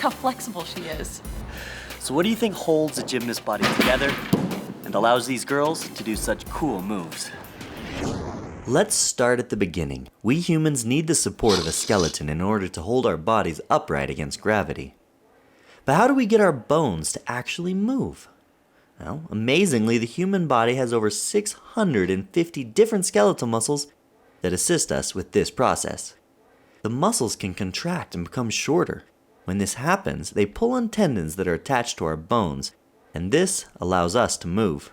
How flexible she is. So what do you think holds a gymnast body together and allows these girls to do such cool moves? Let's start at the beginning. We humans need the support of a skeleton in order to hold our bodies upright against gravity. But how do we get our bones to actually move? Well, amazingly, the human body has over 650 different skeletal muscles that assist us with this process. The muscles can contract and become shorter. When this happens, they pull on tendons that are attached to our bones, and this allows us to move.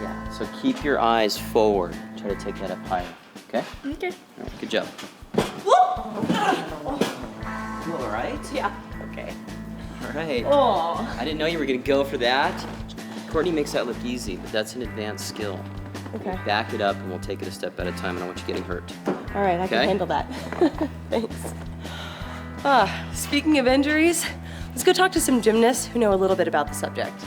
Yeah, so keep your eyes forward. Try to take that up higher, okay? Okay. All right, good job. Whoa! You all right? Yeah, okay. All right. Oh. I didn't know you were gonna go for that. Courtney makes that look easy, but that's an advanced skill. Okay. Back it up and we'll take it a step at a time. I don't want you getting hurt. All right, I Okay? can handle that. Thanks. Speaking of injuries, let's go talk to some gymnasts who know a little bit about the subject.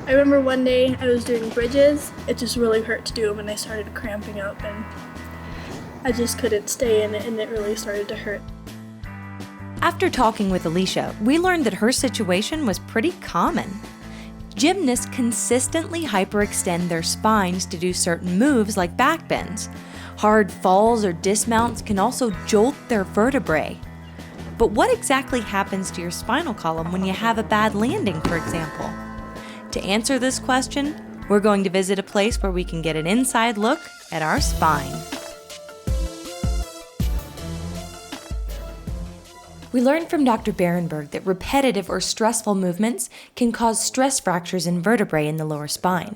I remember one day I was doing bridges. It just really hurt to do them and I started cramping up and I just couldn't stay in it and it really started to hurt. After talking with Alicia, we learned that her situation was pretty common. Gymnasts consistently hyperextend their spines to do certain moves like back bends. Hard falls or dismounts can also jolt their vertebrae. But what exactly happens to your spinal column when you have a bad landing, for example? To answer this question, we're going to visit a place where we can get an inside look at our spine. We learned from Dr. Berenberg that repetitive or stressful movements can cause stress fractures in vertebrae in the lower spine.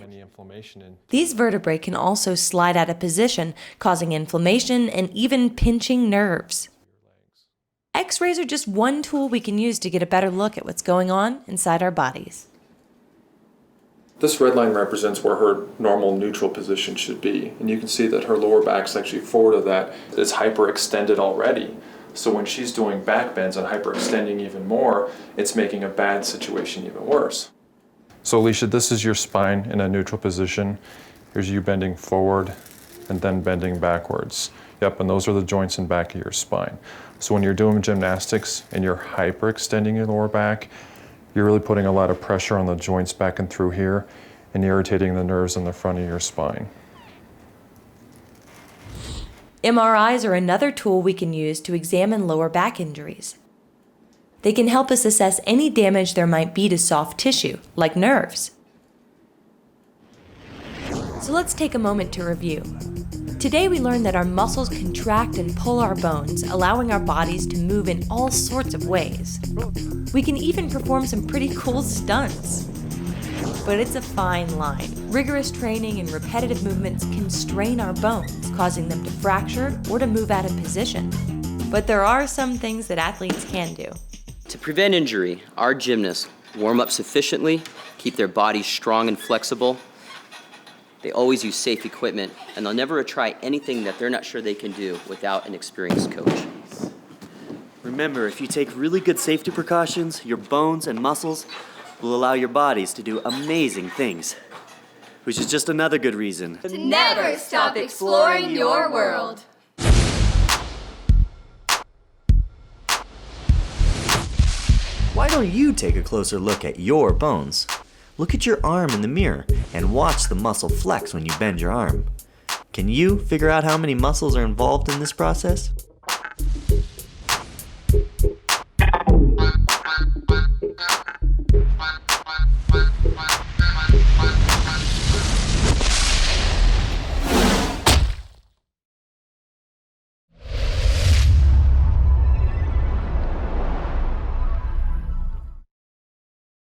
These vertebrae can also slide out of position, causing inflammation and even pinching nerves. X-rays are just one tool we can use to get a better look at what's going on inside our bodies. This red line represents where her normal neutral position should be, and you can see that her lower back's actually forward of that. It's hyperextended already. So when she's doing back bends and hyperextending even more, it's making a bad situation even worse. So Alicia, this is your spine in a neutral position. Here's you bending forward and then bending backwards. Yep, and those are the joints in back of your spine. So when you're doing gymnastics and you're hyperextending your lower back, you're really putting a lot of pressure on the joints back and through here and irritating the nerves in the front of your spine. MRIs are another tool we can use to examine lower back injuries. They can help us assess any damage there might be to soft tissue, like nerves. So let's take a moment to review. Today we learned that our muscles contract and pull our bones, allowing our bodies to move in all sorts of ways. We can even perform some pretty cool stunts. But it's a fine line. Rigorous training and repetitive movements can strain our bones, causing them to fracture or to move out of position. But there are some things that athletes can do. To prevent injury, our gymnasts warm up sufficiently, keep their bodies strong and flexible. They always use safe equipment, and they'll never try anything that they're not sure they can do without an experienced coach. Remember, if you take really good safety precautions, your bones and muscles will allow your bodies to do amazing things. Which is just another good reason to never stop exploring your world. Why don't you take a closer look at your bones? Look at your arm in the mirror and watch the muscle flex when you bend your arm. Can you figure out how many muscles are involved in this process?